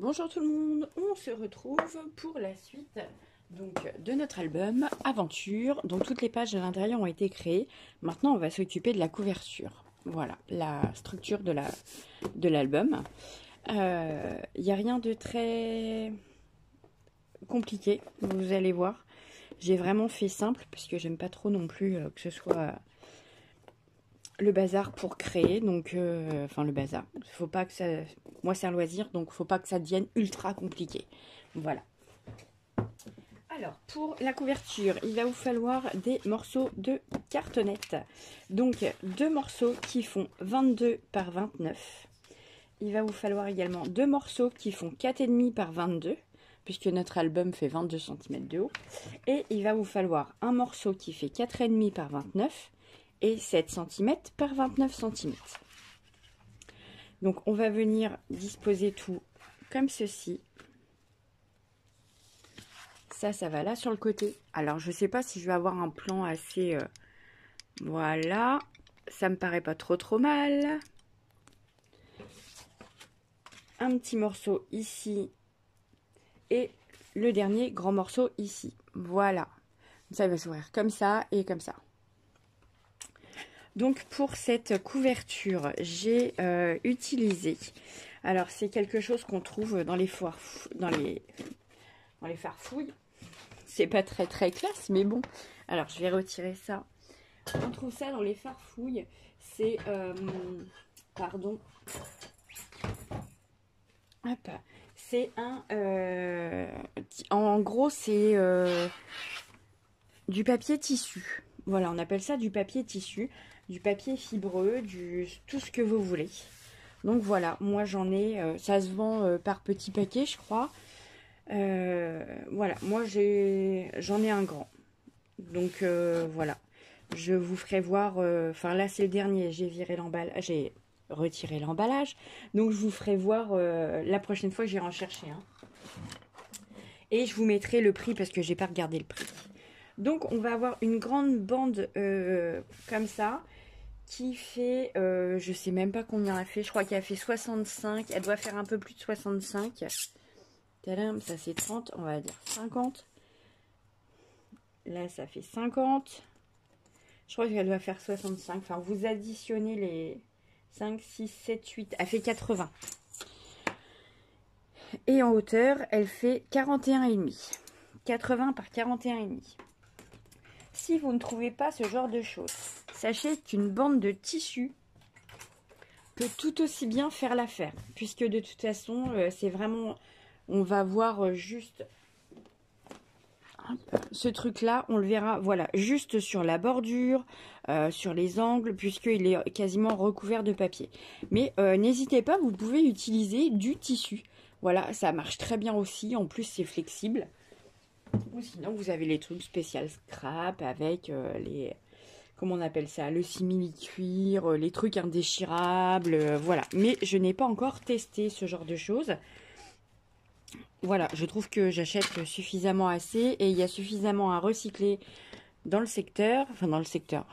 Bonjour tout le monde, on se retrouve pour la suite de notre album Aventure, dont toutes les pages de l'intérieur ont été créées. Maintenant on va s'occuper de la couverture, voilà, la structure de l'album. Il n'y a rien de très compliqué, vous allez voir. J'ai vraiment fait simple, parce que j'aime pas trop non plus que ce soit le bazar pour créer, donc enfin le bazar, faut pas que ça, moi c'est un loisir, donc faut pas que ça devienne ultra compliqué. Voilà. Alors pour la couverture, il va vous falloir des morceaux de cartonnette, donc deux morceaux qui font 22 par 29. Il va vous falloir également deux morceaux qui font 4,5 par 22, puisque notre album fait 22 cm de haut, et il va vous falloir un morceau qui fait 4,5 par 29 et 7 cm par 29 cm. Donc on va venir disposer tout comme ceci. Ça va là sur le côté. Alors je sais pas si je vais avoir un plan assez... voilà, ça me paraît pas trop mal. Un petit morceau ici et le dernier grand morceau ici. Voilà, ça va s'ouvrir comme ça et comme ça. Donc pour cette couverture, j'ai utilisé, alors c'est quelque chose qu'on trouve dans les foires, dans les farfouilles. C'est pas très classe, mais bon. Alors je vais retirer ça. On trouve ça dans les farfouilles. C'est pardon. Hop. C'est un en gros c'est du papier tissu. Voilà, on appelle ça du papier tissu. Du papier fibreux, tout ce que vous voulez. Donc voilà, moi j'en ai, ça se vend par petits paquets je crois. Voilà, moi j'en ai un grand. Donc voilà, je vous ferai voir, enfin là c'est le dernier, j'ai retiré l'emballage. Donc je vous ferai voir la prochaine fois que j'irai en chercher un. Et je vous mettrai le prix parce que j'ai pas regardé le prix. Donc on va avoir une grande bande comme ça, qui fait, je sais même pas combien elle fait, je crois qu'elle a fait 65, elle doit faire un peu plus de 65. Tadam, ça c'est 30, on va dire 50. Là ça fait 50. Je crois qu'elle doit faire 65, enfin vous additionnez les 5, 6, 7, 8, elle fait 80. Et en hauteur, elle fait 41,5. 80 par 41,5. Si vous ne trouvez pas ce genre de choses, sachez qu'une bande de tissu peut tout aussi bien faire l'affaire, puisque de toute façon c'est vraiment, on va voir juste ce truc là, on le verra, voilà, juste sur la bordure, sur les angles, puisqu'il est quasiment recouvert de papier. Mais n'hésitez pas, vous pouvez utiliser du tissu, voilà, ça marche très bien aussi, en plus c'est flexible. Ou sinon vous avez les trucs spécial scrap avec les... comment on appelle ça, le simili-cuir, les trucs indéchirables, voilà. Mais je n'ai pas encore testé ce genre de choses. Voilà, je trouve que j'achète suffisamment assez et il y a suffisamment à recycler dans le secteur, enfin dans le secteur,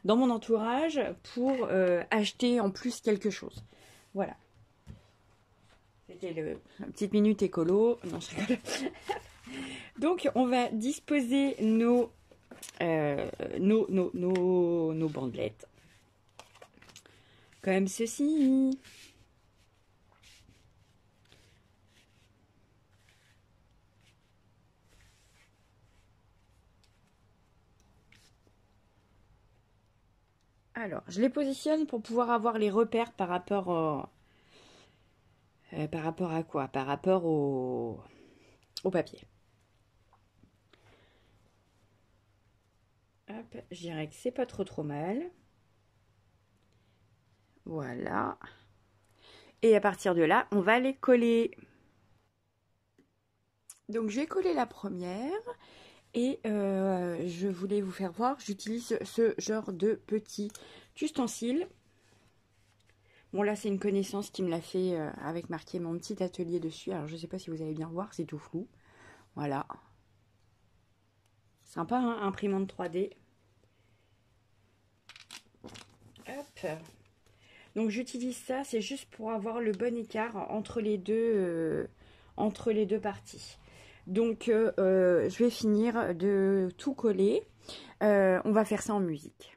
dans mon entourage pour acheter en plus quelque chose. Voilà. C'était la petite minute écolo. Non, je rigole. Donc, on va disposer nos bandelettes. Comme ceci. Alors, je les positionne pour pouvoir avoir les repères par rapport par rapport à quoi? Par rapport au papier. Hop, je dirais que c'est pas trop mal. Voilà. Et à partir de là, on va les coller. Donc j'ai collé la première et je voulais vous faire voir, j'utilise ce genre de petit ustensile. Bon là c'est une connaissance qui me l'a fait avec marqué mon petit atelier dessus. Alors je sais pas si vous allez bien voir, c'est tout flou. Voilà. Sympa hein, imprimante 3D. Hop. Donc j'utilise ça, c'est juste pour avoir le bon écart entre les deux parties. Donc je vais finir de tout coller. On va faire ça en musique.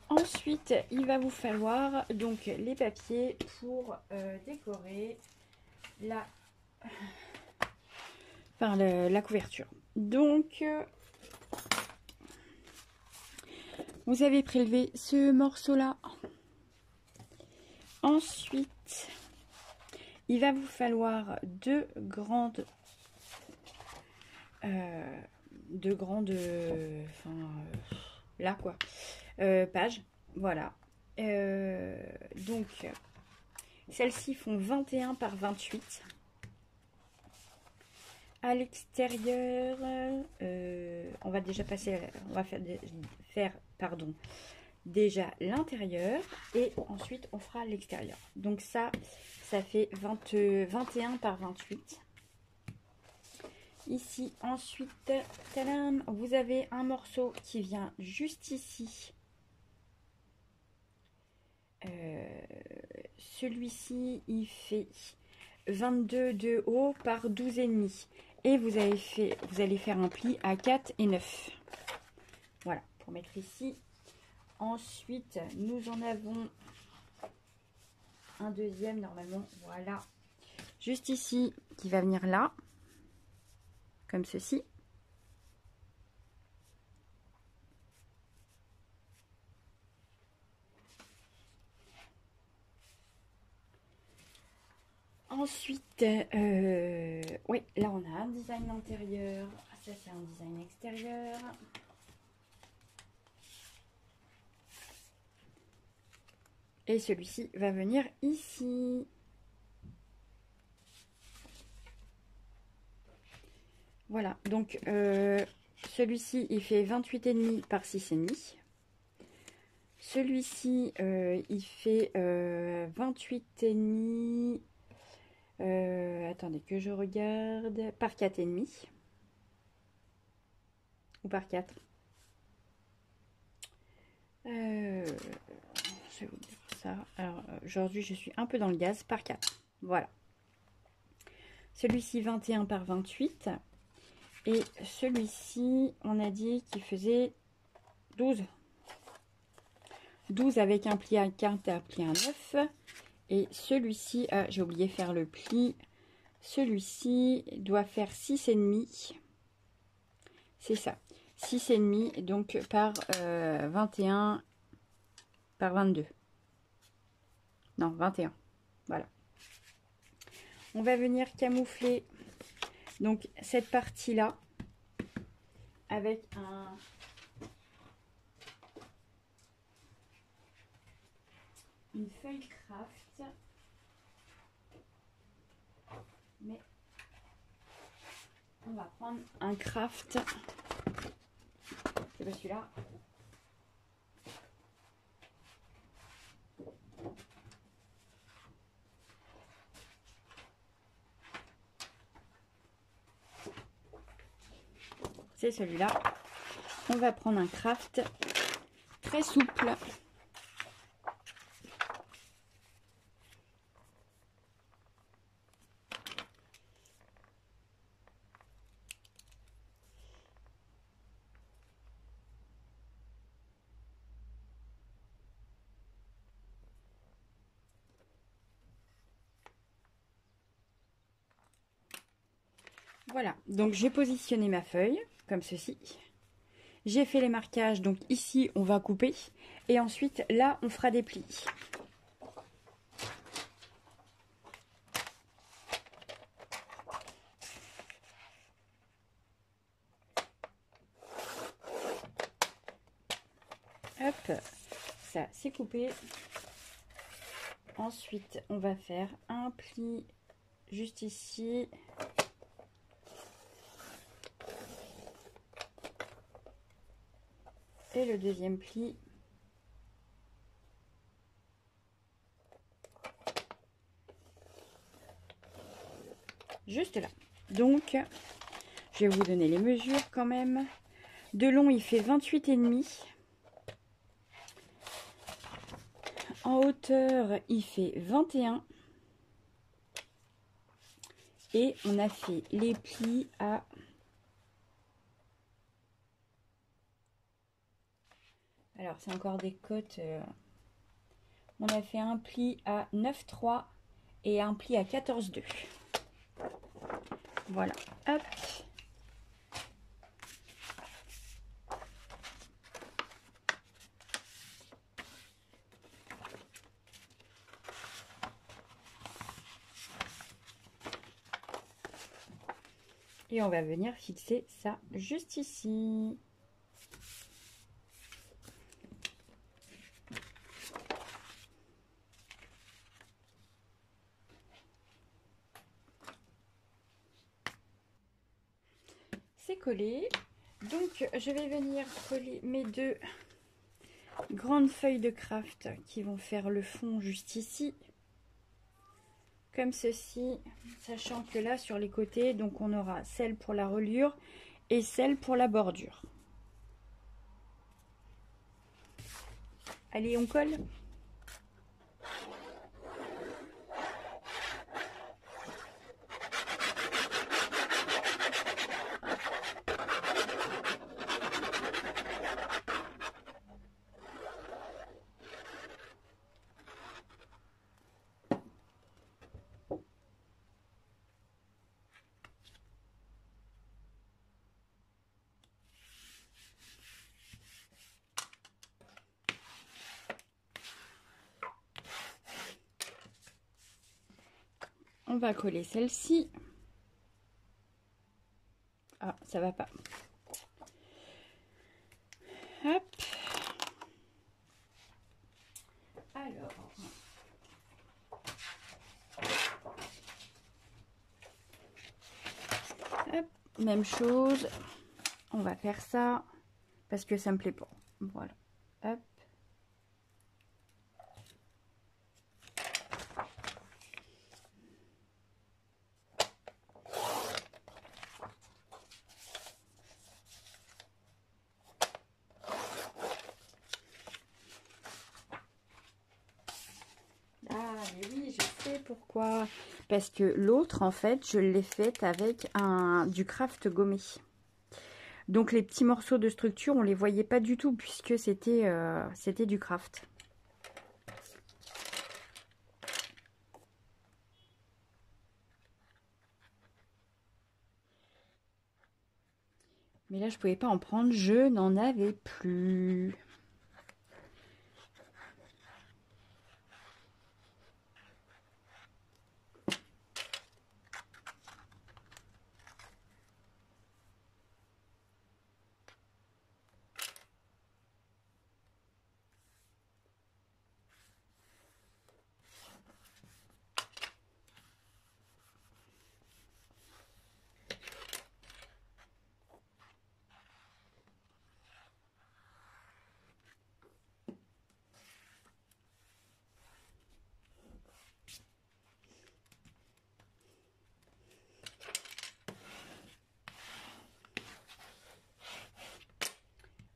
Ensuite, il va vous falloir donc les papiers pour décorer la couverture. Donc, vous avez prélevé ce morceau-là. Ensuite, il va vous falloir deux grandes là quoi, pages, voilà. Donc celles-ci font 21 par 28. À l'extérieur, on va déjà passer, on va faire pardon, déjà l'intérieur et ensuite on fera l'extérieur. Donc ça fait 21 par 28. Ici, ensuite, tadam, vous avez un morceau qui vient juste ici. Celui-ci, il fait 22 de haut par 12,5. Et vous allez faire un pli à 4 et 9. Voilà, pour mettre ici. Ensuite, nous en avons un deuxième, normalement, voilà. Juste ici, qui va venir là. Comme ceci. Ensuite, oui, là on a un design intérieur. Ça c'est un design extérieur. Et celui-ci va venir ici. Voilà, donc celui-ci il fait 28,5 par 6,5. Celui-ci il fait 28,5. Attendez que je regarde, par 4,5. ou par 4. Je vais vous dire ça. Alors aujourd'hui je suis un peu dans le gaz, par 4. Voilà. Celui-ci 21 par 28. Et celui-ci, on a dit qu'il faisait 12. 12 avec un pli à 4 et un pli à 9. Et celui-ci, j'ai oublié de faire le pli. Celui-ci doit faire 6,5. C'est ça. 6,5 donc par 21 par 22. Non, 21. Voilà. On va venir camoufler donc cette partie-là avec une feuille craft. Mais on va prendre un craft. C'est pas celui-là. C'est celui-là. On va prendre un craft très souple. Voilà, donc j'ai positionné ma feuille comme ceci. J'ai fait les marquages, donc ici on va couper et ensuite là on fera des plis. Hop, ça c'est coupé. Ensuite on va faire un pli juste ici. Et le deuxième pli juste là. Donc je vais vous donner les mesures quand même. De long il fait 28,5. En hauteur il fait 21. Et on a fait les plis à alors c'est encore des côtes. On a fait un pli à 9,3 et un pli à 14,2. Voilà. Hop. Et on va venir fixer ça juste ici. C'est collé. Donc je vais venir coller mes deux grandes feuilles de craft qui vont faire le fond juste ici. Comme ceci, sachant que là sur les côtés, donc on aura celle pour la reliure et celle pour la bordure. Allez, on colle. On va coller celle-ci. Ah, ça va pas. Hop. Alors. Hop. Même chose. On va faire ça parce que ça me plaît pas. Voilà. Hop. sais pourquoi. Parce que l'autre, en fait, je l'ai faite avec du craft gommé. Donc les petits morceaux de structure, on les voyait pas du tout puisque c'était du craft. Mais là, je pouvais pas en prendre, je n'en avais plus.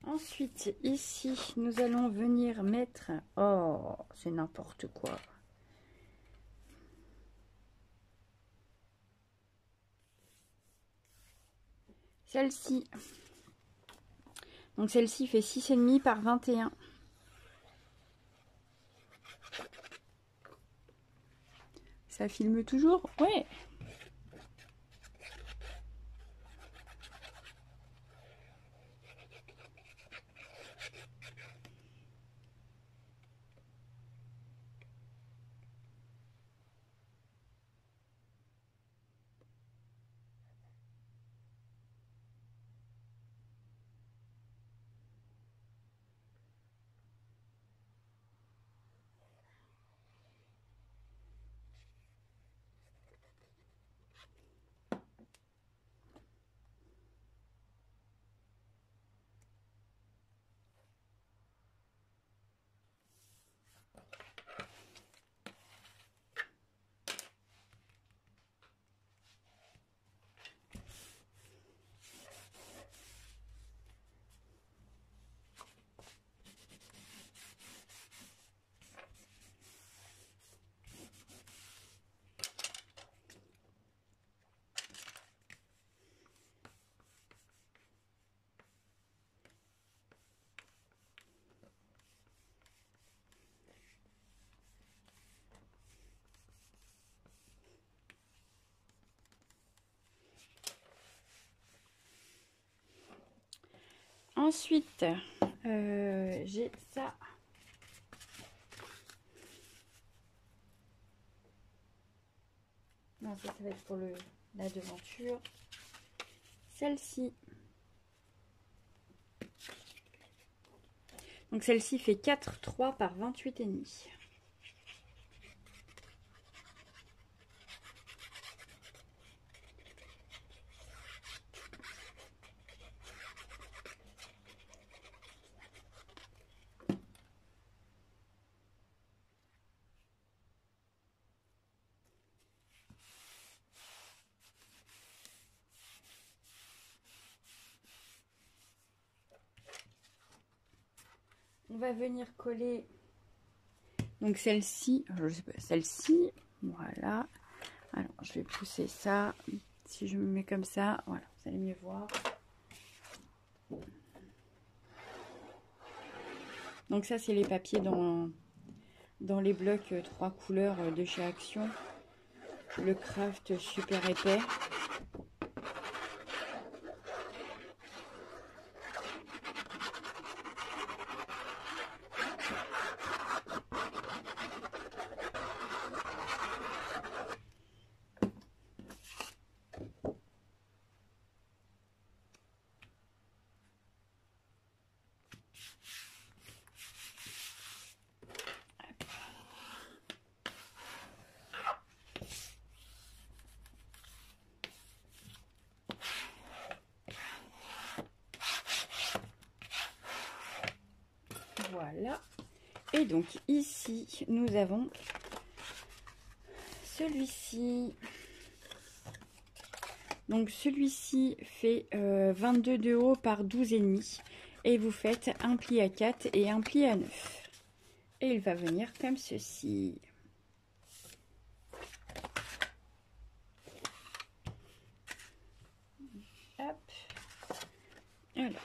Ensuite, ici, nous allons venir mettre... Oh, c'est n'importe quoi. Celle-ci. Donc celle-ci fait 6,5 par 21. Ça filme toujours? Ouais. Ensuite, j'ai ça. Non, ça va être pour la devanture. Celle-ci. Donc celle-ci fait 4,3 par 28,5. On va venir coller donc celle-ci, celle-ci, voilà. Alors je vais pousser ça. Si je me mets comme ça, voilà, vous allez mieux voir. Donc ça c'est les papiers dans les blocs 3 couleurs de chez Action. Le craft super épais. Voilà. Et donc ici, nous avons celui-ci. Donc celui-ci fait 22 de haut par 12,5. Et vous faites un pli à 4 et un pli à 9. Et il va venir comme ceci. Alors.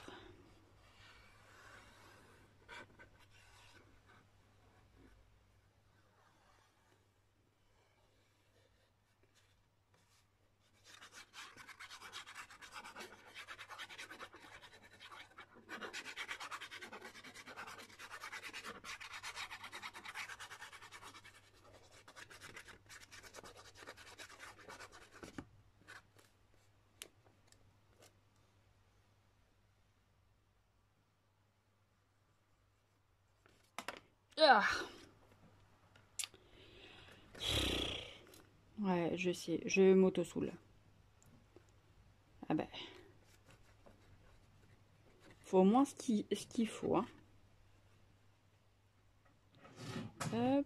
Ah. Ouais, je sais, je m'auto-soule. Ah bah. Faut au moins ce qu'il faut. Hein. Hop.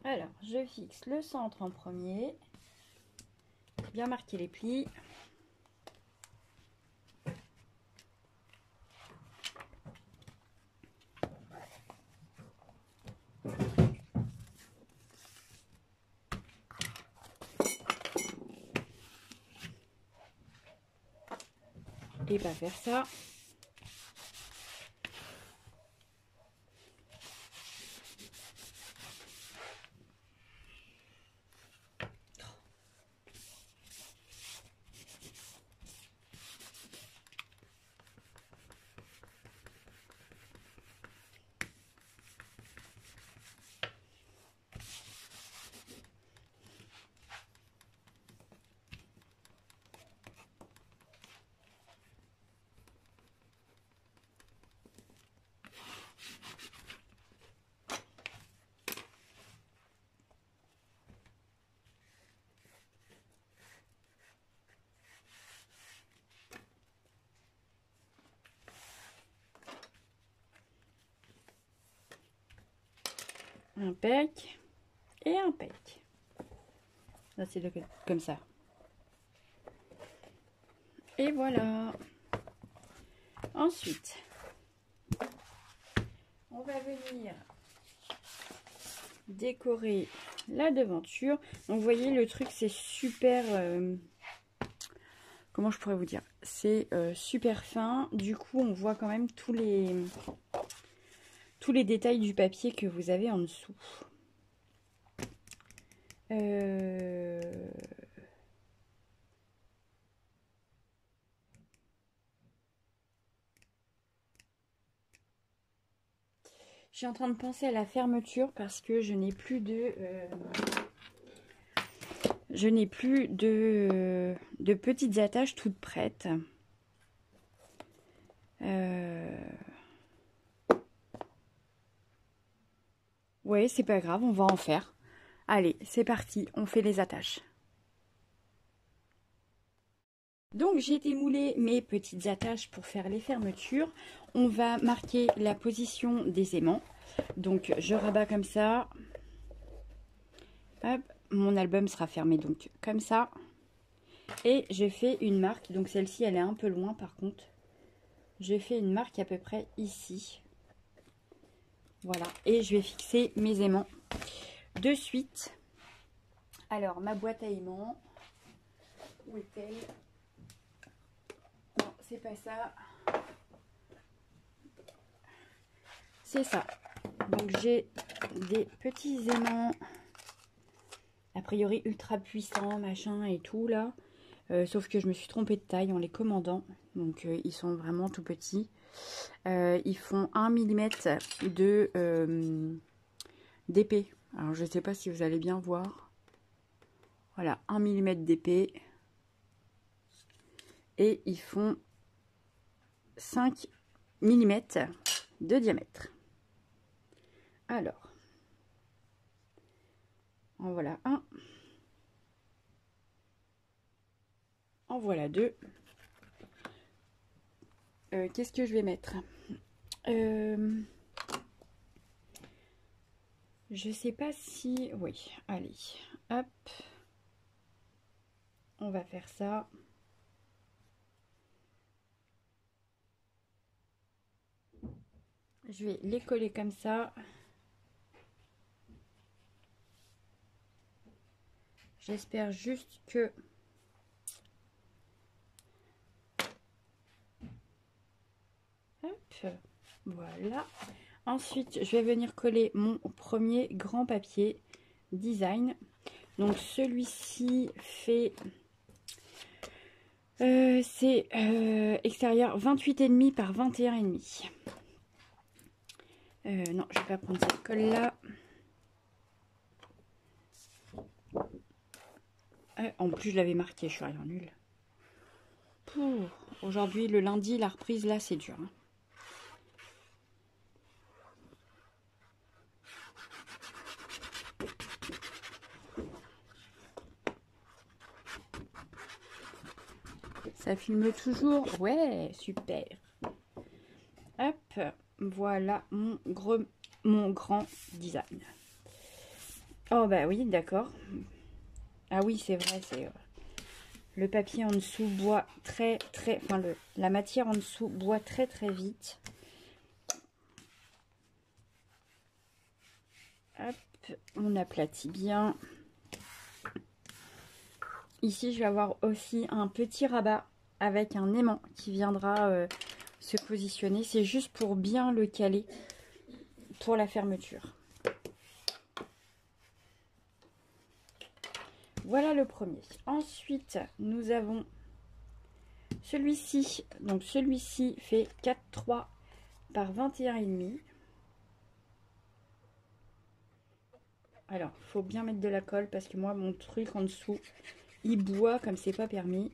Alors, je fixe le centre en premier. Bien marquer les plis. Et pas faire ça. Un pec et un pec. Là, c'est comme ça. Et voilà. Ensuite, on va venir décorer la devanture. Donc, vous voyez, le truc, c'est super... comment je pourrais vous dire? C'est super fin. Du coup, on voit quand même tous les détails du papier que vous avez en dessous. Je suis en train de penser à la fermeture parce que je n'ai plus de petites attaches toutes prêtes. Ouais, c'est pas grave, on va en faire. Allez, c'est parti, on fait les attaches. Donc j'ai démoulé mes petites attaches pour faire les fermetures. On va marquer la position des aimants. Donc je rabats comme ça. Hop, mon album sera fermé donc comme ça. Et je fais une marque. Donc celle-ci elle est un peu loin par contre. Je fais une marque à peu près ici. Voilà. Et je vais fixer mes aimants de suite. Alors ma boîte à aimants. Où est-elle? Non, c'est pas ça. C'est ça. Donc j'ai des petits aimants a priori ultra puissants, machin et tout là. Sauf que je me suis trompée de taille en les commandant. Donc ils sont vraiment tout petits. Ils font 1 mm d'épée. Alors je ne sais pas si vous allez bien voir. Voilà, 1 mm d'épée. Et ils font 5 mm de diamètre. Alors, en voilà un. En voilà deux. Qu'est-ce que je vais mettre? Je sais pas si... Oui, allez, hop. On va faire ça. Je vais les coller comme ça. J'espère juste que... Hop, voilà. Ensuite, je vais venir coller mon premier grand papier design. Donc celui-ci fait... c'est extérieur 28,5 par 21,5. Non, je vais pas prendre cette colle là. En plus, je l'avais marqué, je suis rien nulle. Aujourd'hui, le lundi, la reprise là, c'est dur. Hein. Ça filme toujours. Ouais, super. Hop, voilà mon grand design. Oh bah oui, d'accord. Ah oui, c'est vrai, c'est... le papier en dessous boit enfin la matière en dessous boit très vite. Hop, on aplatit bien. Ici, je vais avoir aussi un petit rabat avec un aimant qui viendra se positionner. C'est juste pour bien le caler pour la fermeture. Voilà le premier. Ensuite, nous avons celui-ci. Donc celui-ci fait 4,3 par 21,5. Alors, il faut bien mettre de la colle parce que moi, mon truc en dessous, il boit comme c'est pas permis.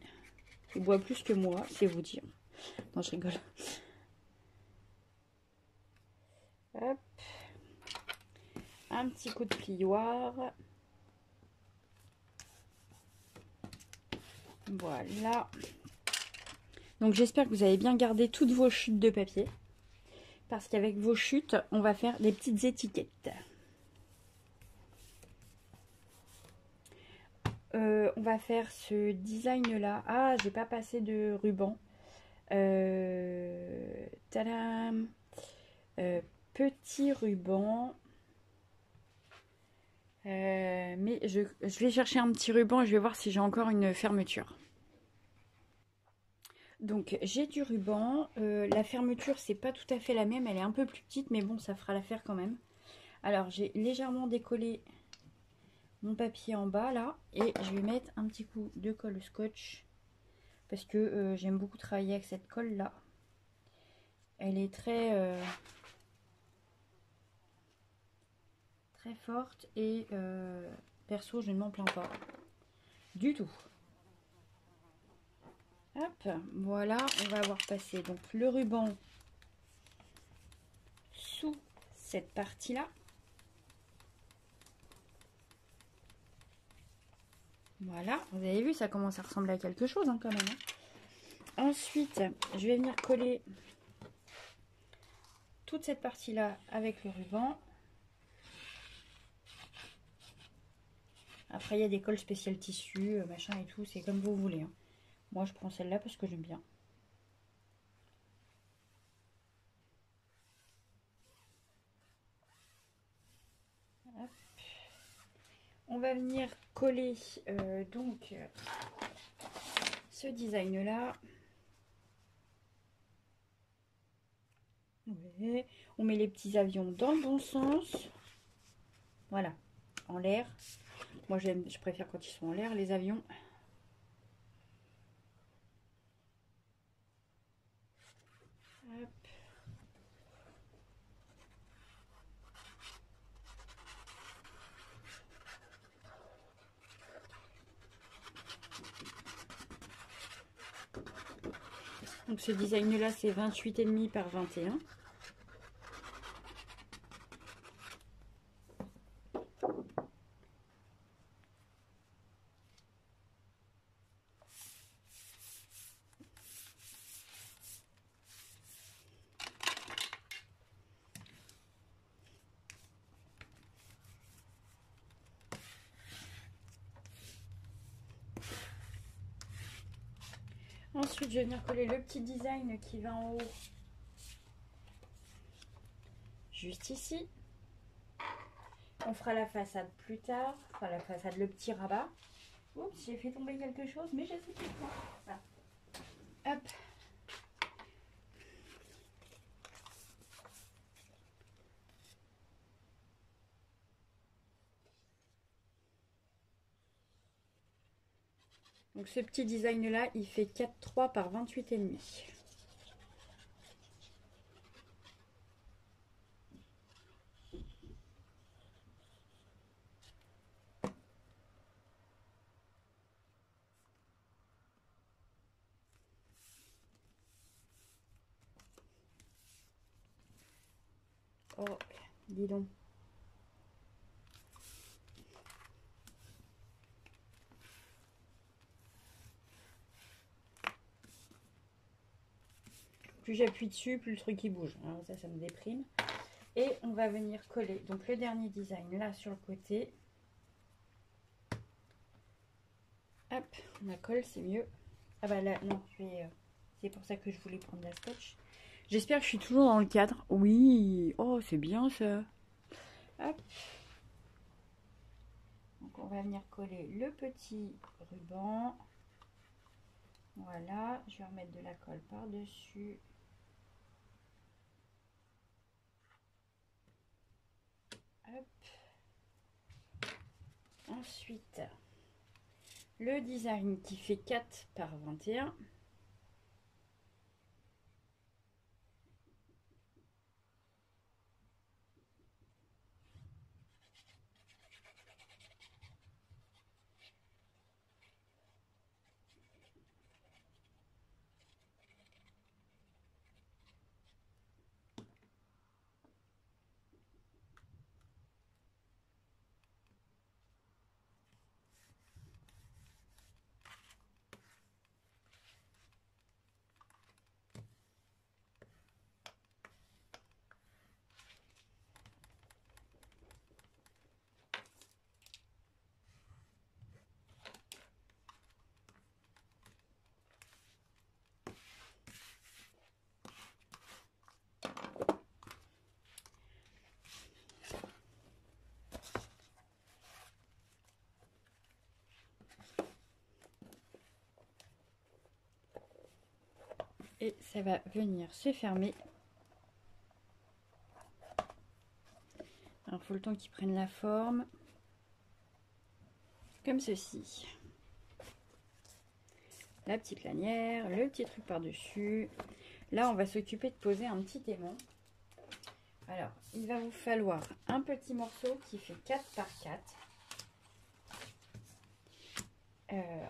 Il boit plus que moi, c'est vous dire. Non, je rigole. Hop. Un petit coup de plioir. Voilà. Donc, j'espère que vous avez bien gardé toutes vos chutes de papier. Parce qu'avec vos chutes, on va faire des petites étiquettes. On va faire ce design là. Ah, j'ai pas passé de ruban. Tadam. Petit ruban. Mais je vais chercher un petit ruban et je vais voir si j'ai encore une fermeture. Donc j'ai du ruban. La fermeture, c'est pas tout à fait la même. Elle est un peu plus petite, mais bon, ça fera l'affaire quand même. Alors j'ai légèrement décollé mon papier en bas là et je vais mettre un petit coup de colle scotch parce que j'aime beaucoup travailler avec cette colle là. Elle est très forte et perso je ne m'en plains pas du tout. Hop, voilà, on va avoir passé donc le ruban sous cette partie là. Voilà, vous avez vu, ça commence à ressembler à quelque chose hein, quand même. Hein. Ensuite, je vais venir coller toute cette partie-là avec le ruban. Après, il y a des colles spéciales tissu, machin et tout, c'est comme vous voulez. Hein. Moi, je prends celle-là parce que j'aime bien. Hop. On va venir coller donc ce design là. Ouais. On met les petits avions dans le bon sens. Voilà, en l'air. Moi je préfère quand ils sont en l'air les avions. Hop. Donc ce design là c'est 28,5 par 21. Ensuite je vais venir coller le petit design qui va en haut juste ici. On fera la façade plus tard, enfin la façade, le petit rabat. Oups, j'ai fait tomber quelque chose, mais je sais plus quoi. Voilà. Hop. Donc ce petit design là, il fait 4,3 par 28,5. Oh, dis donc. Plus j'appuie dessus, plus le truc il bouge. Alors ça me déprime. Et on va venir coller donc le dernier design là sur le côté. Hop, on la colle, c'est mieux. Ah bah là, non, c'est pour ça que je voulais prendre la scotch. J'espère que je suis toujours dans le cadre. Oui, oh c'est bien ça. Hop. Donc on va venir coller le petit ruban. Voilà, je vais remettre de la colle par-dessus. Ensuite, le design qui fait 4 par 21. Et ça va venir se fermer. Alors, il faut le temps qu'il prenne la forme. Comme ceci. La petite lanière, le petit truc par-dessus. Là, on va s'occuper de poser un petit aimant. Alors, il va vous falloir un petit morceau qui fait 4 par 4.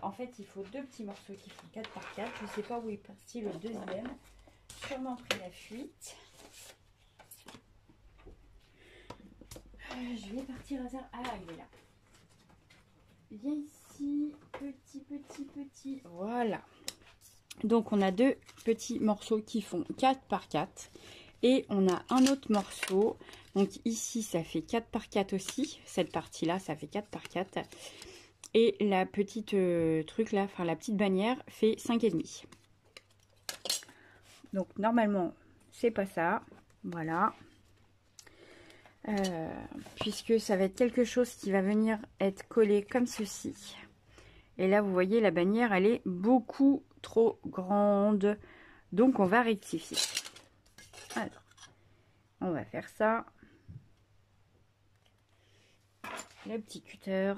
En fait, il faut deux petits morceaux qui font 4 par 4. Je ne sais pas où est parti le deuxième. Sûrement pris la fuite. Je vais partir à ça. Ah, il est là. Viens ici. Petit. Voilà. Donc, on a deux petits morceaux qui font 4 par 4. Et on a un autre morceau. Donc, ici, ça fait 4 par 4 aussi. Cette partie-là, ça fait 4 par 4. Et la petite truc là, enfin la petite bannière fait 5,5. Donc normalement, c'est pas ça. Voilà. Puisque ça va être quelque chose qui va venir être collé comme ceci. Et là, vous voyez, la bannière, elle est beaucoup trop grande. Donc, on va rectifier. Alors, on va faire ça. Le petit cutter.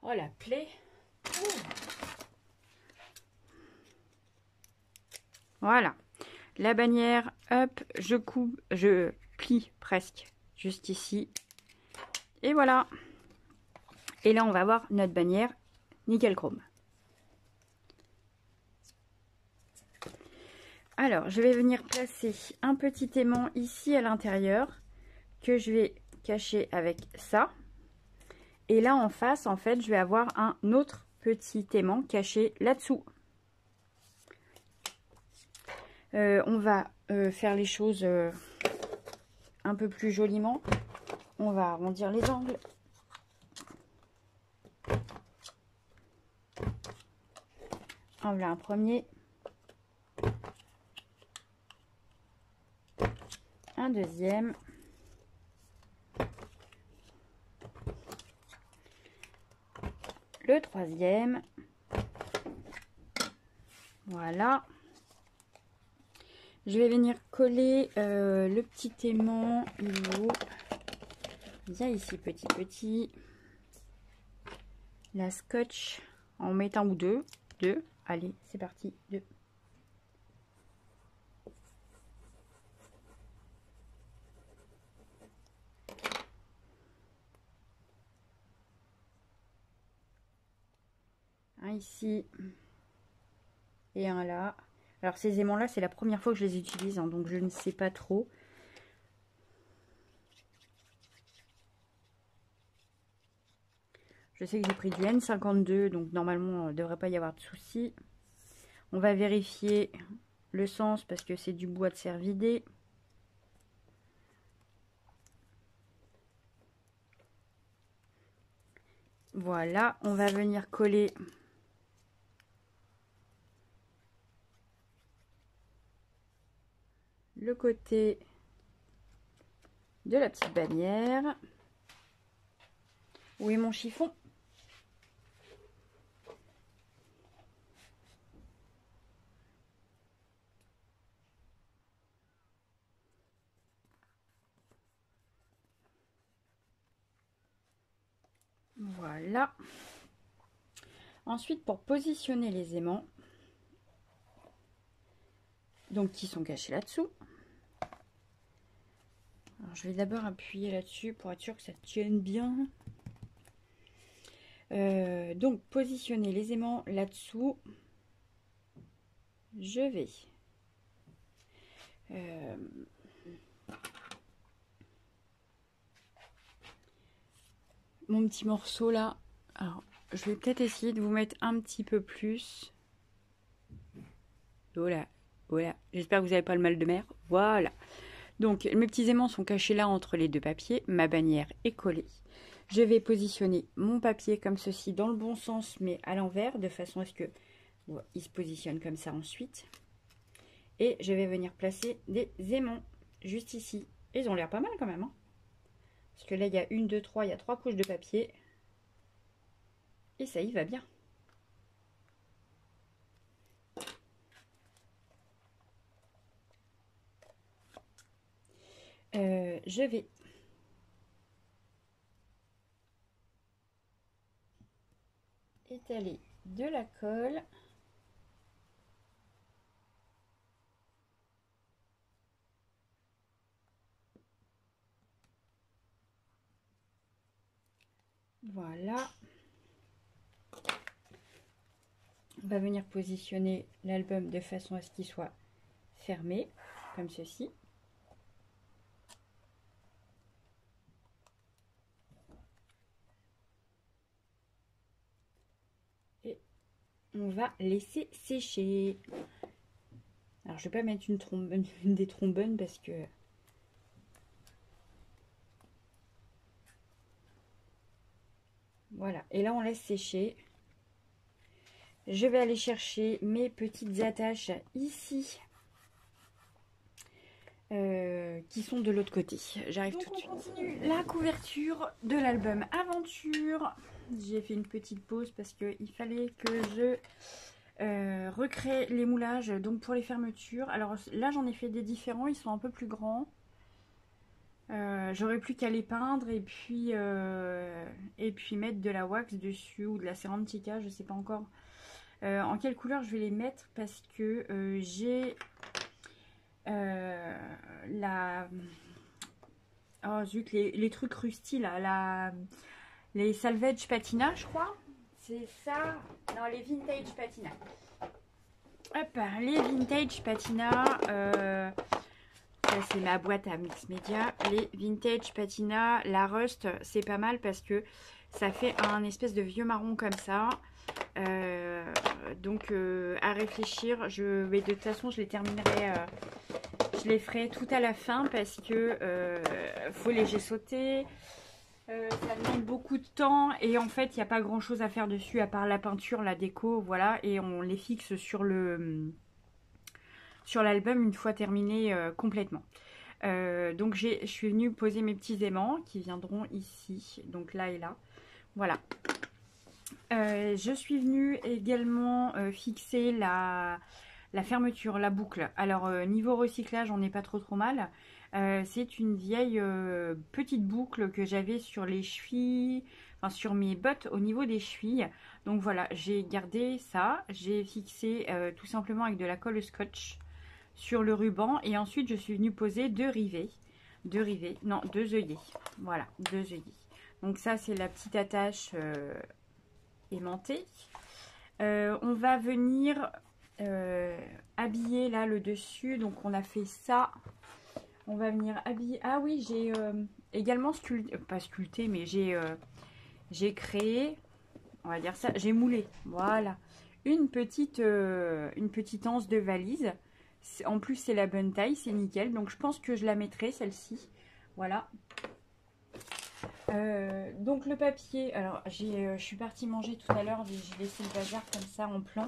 Oh, la plaie. Voilà. La bannière, hop, je coupe, je plie presque juste ici. Et voilà. Et là, on va voir notre bannière nickel chrome. Alors, je vais venir placer un petit aimant ici à l'intérieur que je vais cacher avec ça. Et là, en face, en fait, je vais avoir un autre petit aimant caché là-dessous. On va faire les choses un peu plus joliment. On va arrondir les angles. En voilà un premier. Un deuxième. Le troisième. Voilà. Je vais venir coller le petit aimant. Viens ici, petit. La scotch en mettant ou deux. Allez, c'est parti. 2. Un ici. Et un là. Alors ces aimants là, c'est la première fois que je les utilise, hein, donc je ne sais pas trop. Je sais que j'ai pris du N52, donc normalement, il ne devrait pas y avoir de soucis. On va vérifier le sens parce que c'est du bois de cervidé. Voilà, on va venir coller le côté de la petite bannière. Où est mon chiffon? Voilà. Ensuite, pour positionner les aimants, donc qui sont cachés là-dessous. Alors, je vais d'abord appuyer là-dessus pour être sûr que ça tienne bien. Donc, positionner les aimants là-dessous. Je vais mon petit morceau là. Alors, je vais peut-être essayer de vous mettre un petit peu plus. Voilà, voilà. J'espère que vous n'avez pas le mal de mer. Voilà. Donc, mes petits aimants sont cachés là entre les deux papiers. Ma bannière est collée. Je vais positionner mon papier comme ceci dans le bon sens, mais à l'envers, de façon à ce que il se positionne comme ça ensuite. Et je vais venir placer des aimants juste ici. Ils ont l'air pas mal quand même, hein. Parce que là, il y a 1, 2, 3, il y a 3 couches de papier. Et ça y va bien. Je vais étaler de la colle. Voilà. On va venir positionner l'album de façon à ce qu'il soit fermé, comme ceci. Et on va laisser sécher. Alors, je ne vais pas mettre une des trombones parce que... Voilà. Et là, on laisse sécher. Je vais aller chercher mes petites attaches ici. Qui sont de l'autre côté. J'arrive tout de suite. On continue la couverture de l'album Aventure. J'ai fait une petite pause parce qu'il fallait que je recrée les moulages donc pour les fermetures. Alors là j'en ai fait des différents, ils sont un peu plus grands. J'aurais plus qu'à les peindre et puis mettre de la wax dessus ou de la Cerantica, je sais pas encore en quelle couleur je vais les mettre parce que j'ai oh zut, les trucs rustis là, les salvage patina je crois, c'est ça, non les vintage patina, hop, les vintage patina, ça c'est ma boîte à mix média, les vintage patina, la rust c'est pas mal parce que ça fait un espèce de vieux marron comme ça. Donc à réfléchir, de toute façon je les terminerai, je les ferai tout à la fin parce que faut les sauter. Ça demande beaucoup de temps et en fait il n'y a pas grand chose à faire dessus à part la peinture, la déco, voilà, et on les fixe sur l'album une fois terminé complètement. Donc je suis venue poser mes petits aimants qui viendront ici, donc là et là, voilà. Je suis venue également fixer la fermeture, la boucle. Alors niveau recyclage, on n'est pas trop mal. C'est une vieille petite boucle que j'avais sur les chevilles, enfin sur mes bottes au niveau des chevilles. Donc voilà, j'ai gardé ça. J'ai fixé tout simplement avec de la colle scotch sur le ruban. Et ensuite, je suis venue poser deux œillets. Voilà, deux œillets. Donc ça, c'est la petite attache aimantée. On va venir habiller là le dessus. Donc on a fait ça. On va venir habiller. Ah oui, j'ai également sculpté, pas sculpté, mais j'ai créé, on va dire ça, j'ai moulé. Voilà, une petite anse de valise. En plus, c'est la bonne taille, c'est nickel. Donc je pense que je la mettrai celle-ci. Voilà. Donc le papier, alors je suis partie manger tout à l'heure, j'ai laissé le bazar comme ça en plan.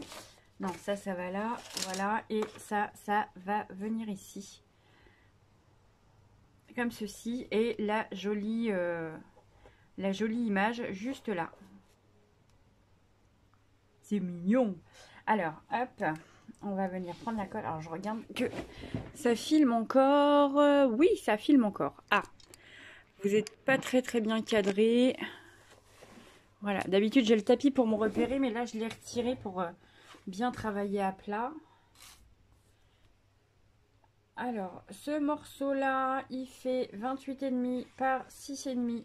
Non, ça va là, voilà, et ça va venir ici. Comme ceci, et la jolie image juste là. C'est mignon. Alors, hop, on va venir prendre la colle. Alors, je regarde que ça filme encore. Oui, ça filme encore. Ah, vous n'êtes pas très bien cadré. Voilà, d'habitude, j'ai le tapis pour me repérer, mais là, je l'ai retiré pour bien travailler à plat. Alors, ce morceau-là, il fait 28,5 par 6,5.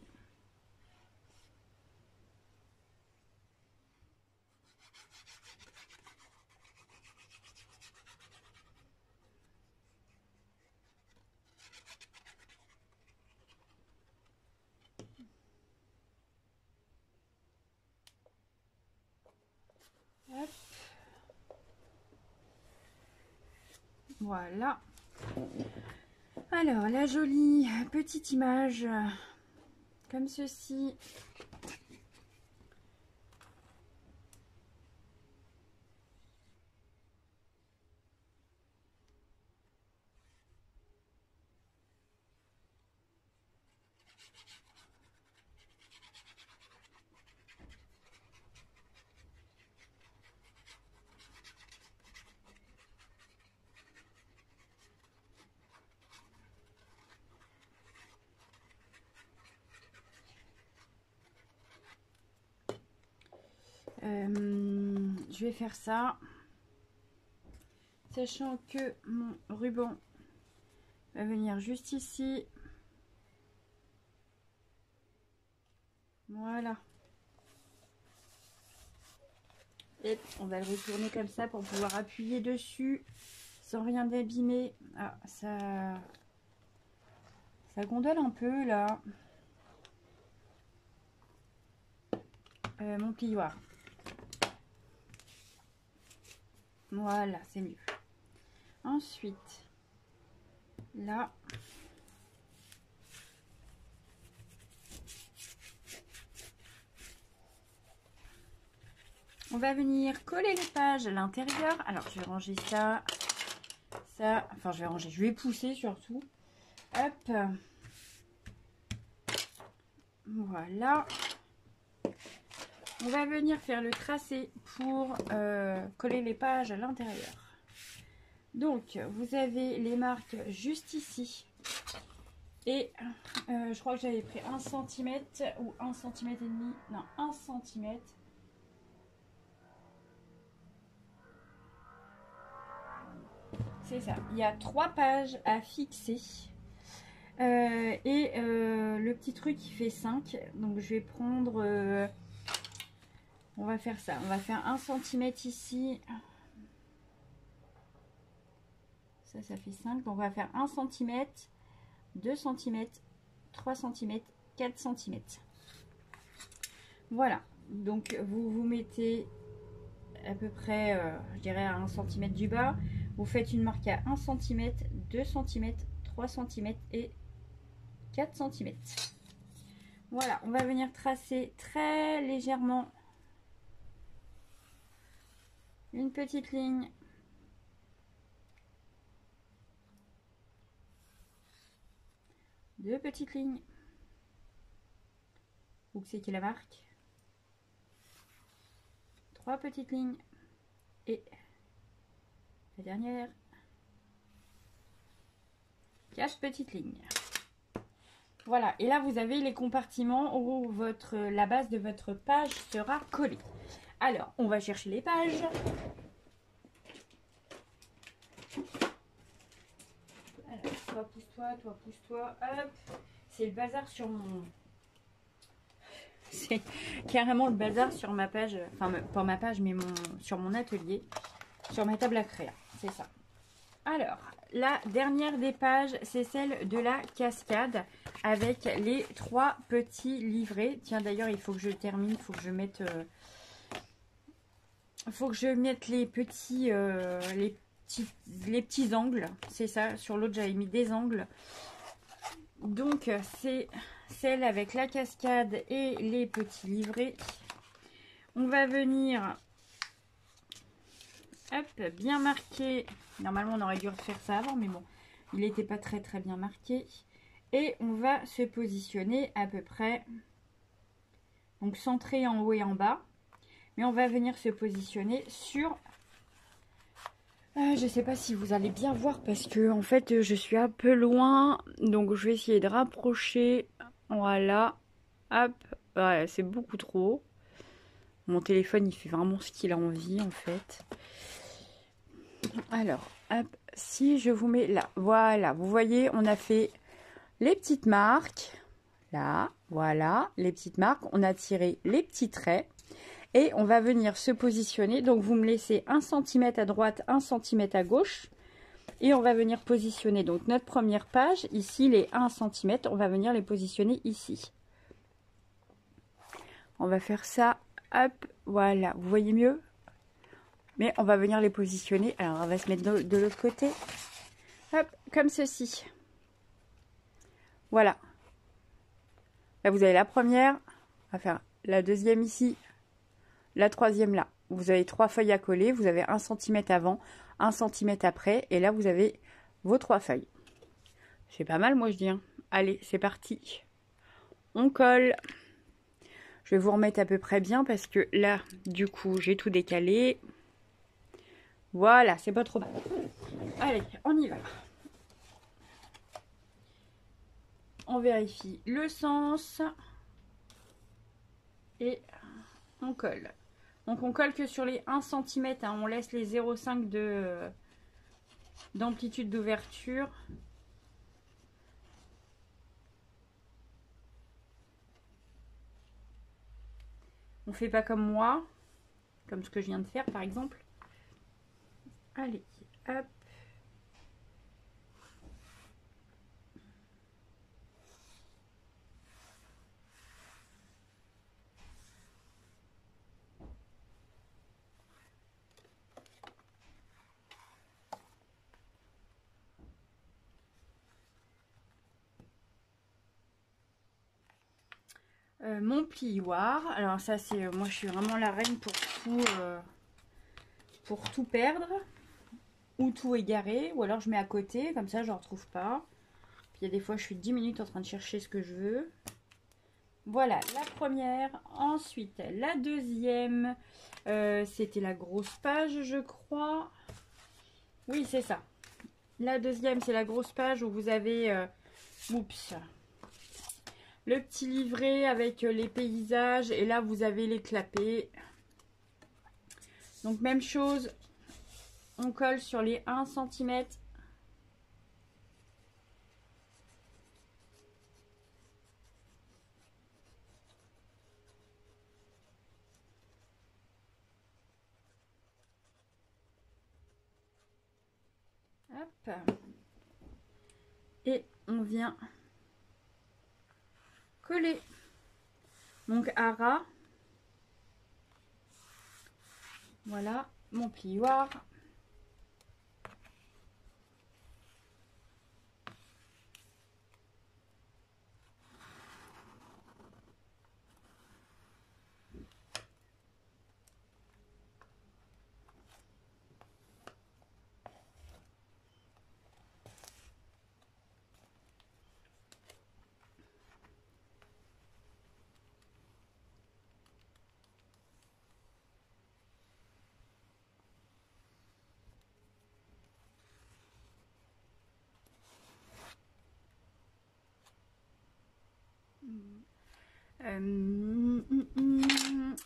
Hop. Voilà. Alors, la jolie petite image, comme ceci. Je vais faire ça, sachant que mon ruban va venir juste ici. Voilà. Et on va le retourner comme ça pour pouvoir appuyer dessus sans rien d'abîmer. Ah, ça gondole un peu là. Mon plioir. Voilà, c'est mieux. Ensuite, là, on va venir coller les pages à l'intérieur. Alors, je vais ranger ça, enfin, je vais pousser surtout. Hop. Voilà. On va venir faire le tracé pour coller les pages à l'intérieur. Donc, vous avez les marques juste ici. Et je crois que j'avais pris 1 cm ou 1 cm et demi. Non, 1 cm. C'est ça. Il y a 3 pages à fixer. Le petit truc qui fait 5. Donc, je vais prendre... on va faire ça. On va faire 1 cm ici. Ça fait 5. Donc, on va faire 1 cm, 2 cm, 3 cm, 4 cm. Voilà. Donc, vous mettez à peu près, je dirais, à 1 cm du bas. Vous faites une marque à 1 cm, 2 cm, 3 cm et 4 cm. Voilà, on va venir tracer très légèrement une petite ligne. Deux petites lignes. Où c'est qui la marque? Trois petites lignes. Et la dernière. 4 petites lignes. Voilà, et là vous avez les compartiments où la base de votre page sera collée. Alors, on va chercher les pages. Alors, toi pousse-toi, hop. C'est le bazar sur mon... C'est carrément le bazar sur ma page, enfin pas ma page, mais sur mon atelier, sur ma table à créa, c'est ça. Alors, la dernière des pages, c'est celle de la cascade avec les 3 petits livrets. Tiens, d'ailleurs, il faut que je termine, il faut que je mette, les petits angles. C'est ça, sur l'autre, j'avais mis des angles. Donc, c'est celle avec la cascade et les petits livrets. On va venir, hop, bien marquer. Normalement, on aurait dû refaire ça avant, mais bon, il n'était pas très bien marqué. Et on va se positionner à peu près, donc centré en haut et en bas. Mais on va venir se positionner sur... je ne sais pas si vous allez bien voir parce que en fait, je suis un peu loin. Donc, je vais essayer de rapprocher. Voilà. Hop. Ouais, c'est beaucoup trop. Mon téléphone, il fait vraiment ce qu'il a envie, en fait. Alors, hop. Si je vous mets là, voilà. Vous voyez, on a fait les petites marques. Là, voilà, les petites marques. On a tiré les petits traits. Et on va venir se positionner. Donc, vous me laissez 1 cm à droite, 1 cm à gauche. Et on va venir positionner. Donc, notre première page, ici, les 1 cm, on va venir les positionner ici. On va faire ça. Hop, voilà. Vous voyez mieux? Mais on va venir les positionner. Alors, on va se mettre de l'autre côté. Hop, comme ceci. Voilà. Là, vous avez la première. On va faire la deuxième ici. La troisième là. Vous avez 3 feuilles à coller. Vous avez 1 cm avant, 1 cm après. Et là, vous avez vos 3 feuilles. C'est pas mal, moi, je dis. Hein. Allez, c'est parti. On colle. Je vais vous remettre à peu près bien parce que là, du coup, j'ai tout décalé. Voilà, c'est pas trop mal. Allez, on y va. On vérifie le sens. Et on colle. Donc on colle que sur les 1 cm. Hein, on laisse les 0,5 d'amplitude d'ouverture. On fait pas comme moi. Comme ce que je viens de faire par exemple. Allez, hop. Mon plioir, alors ça c'est, moi je suis vraiment la reine pour tout perdre ou tout égarer, ou alors je mets à côté, comme ça je ne retrouve pas. Puis il y a des fois je suis 10 minutes en train de chercher ce que je veux. Voilà la première, ensuite la deuxième, c'était la grosse page je crois. Oui c'est ça. La deuxième c'est la grosse page où vous avez, oups, le petit livret avec les paysages et là vous avez les clapets. Donc même chose, on colle sur les 1 cm. Hop. Et on vient coller. Donc à ras. Voilà mon plioir.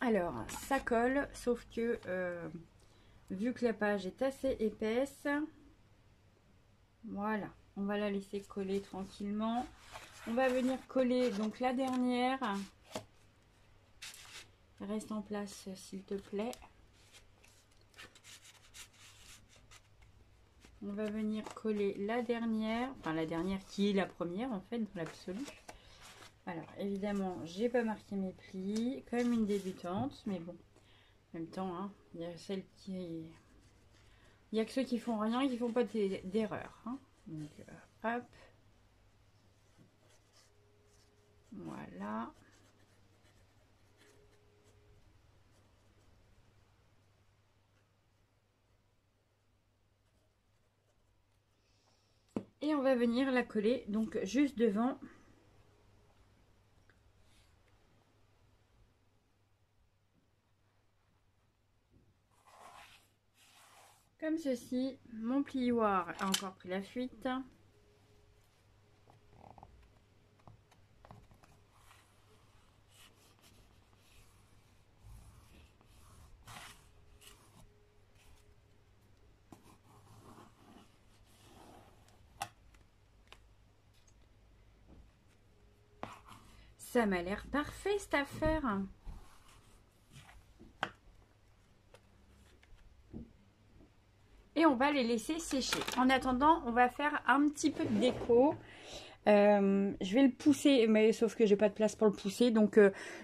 Alors, ça colle, sauf que vu que la page est assez épaisse, voilà, on va la laisser coller tranquillement. On va venir coller donc la dernière. Reste en place s'il te plaît. On va venir coller la dernière, enfin la dernière qui est la première en fait dans l'absolu. Alors évidemment j'ai pas marqué mes plis comme une débutante, mais bon, en même temps hein, il y a celles qui, il y a que ceux qui font rien et qui font pas d'erreur. Hein. Donc hop, voilà. Et on va venir la coller donc juste devant. Comme ceci. Mon plioir a encore pris la fuite. Ça m'a l'air parfait cette affaire. Et on va les laisser sécher. En attendant, on va faire un petit peu de déco. Je vais le pousser, mais sauf que j'ai pas de place pour le pousser. Donc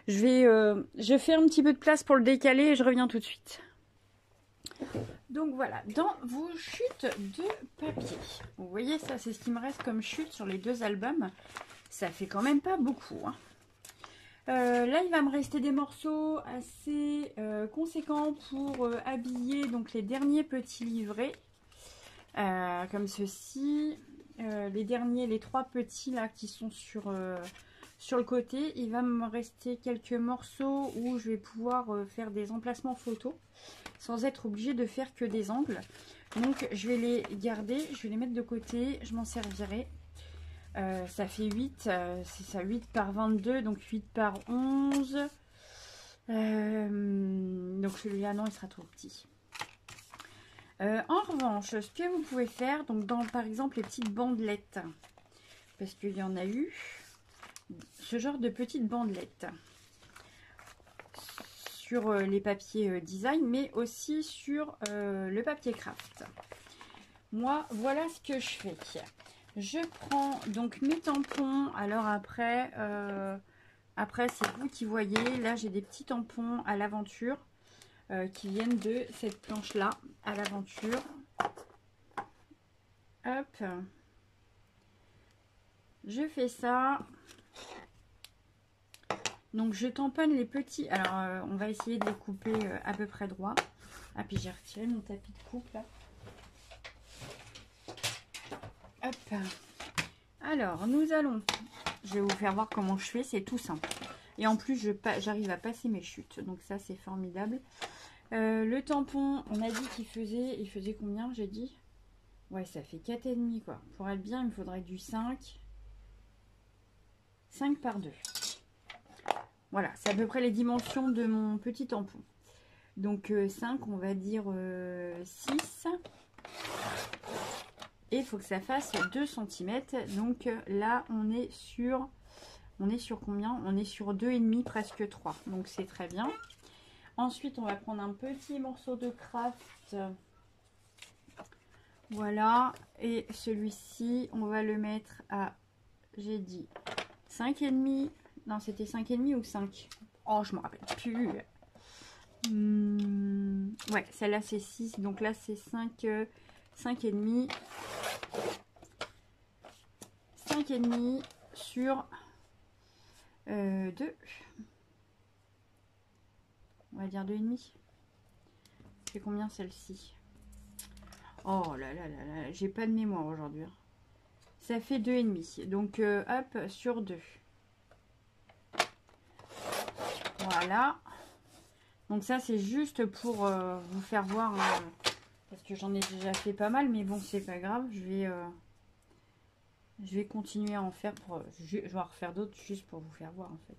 je fais un petit peu de place pour le décaler et je reviens tout de suite. Donc voilà, dans vos chutes de papier. Vous voyez ça, c'est ce qui me reste comme chute sur les deux albums. Ça fait quand même pas beaucoup. Hein. Là, il va me rester des morceaux assez conséquents pour habiller donc les derniers petits livrets. Comme ceci. Les trois petits là qui sont sur le côté. Il va me rester quelques morceaux où je vais pouvoir faire des emplacements photos sans être obligé de faire que des angles. Donc, je vais les garder. Je vais les mettre de côté. Je m'en servirai. Ça fait 8, c'est ça, 8 par 22, donc 8 par 11. Donc celui-là, non, il sera trop petit. En revanche, ce que vous pouvez faire, donc dans par exemple les petites bandelettes, parce qu'il y en a eu, ce genre de petites bandelettes sur les papiers design, mais aussi sur le papier craft. Moi, voilà ce que je fais. Je prends donc mes tampons. Alors après c'est vous qui voyez. Là, j'ai des petits tampons à l'aventure qui viennent de cette planche-là à l'aventure. Hop. Je fais ça. Donc, je tamponne les petits. Alors, on va essayer de les couper à peu près droit. Ah, puis j'ai retiré mon tapis de coupe là. Hop. Alors, nous allons... Je vais vous faire voir comment je fais, c'est tout simple. Et en plus, j'arrive à passer mes chutes. Donc ça, c'est formidable. Le tampon, on a dit qu'il faisait... Il faisait combien, j'ai dit? Ouais, ça fait 4,5 quoi. Pour être bien, il me faudrait du 5. 5 par 2. Voilà, c'est à peu près les dimensions de mon petit tampon. Donc 5, on va dire 6. Et il faut que ça fasse 2 cm. Donc là, on est sur combien? On est sur 2,5, presque 3. Donc c'est très bien. Ensuite, on va prendre un petit morceau de craft. Voilà. Et celui-ci, on va le mettre à, j'ai dit, 5,5. Non, c'était 5,5 ou 5? Oh, je me rappelle plus. Ouais, celle-là, c'est 6. Donc là, c'est 5,5. 5,5 sur 2. On va dire 2,5. C'est combien celle-ci? Oh là là là là, j'ai pas de mémoire aujourd'hui. Ça fait 2,5. Donc hop, sur 2. Voilà. Donc ça, c'est juste pour vous faire voir... parce que j'en ai déjà fait pas mal, mais bon, c'est pas grave. Je vais continuer à en faire. Je vais en refaire d'autres juste pour vous faire voir, en fait.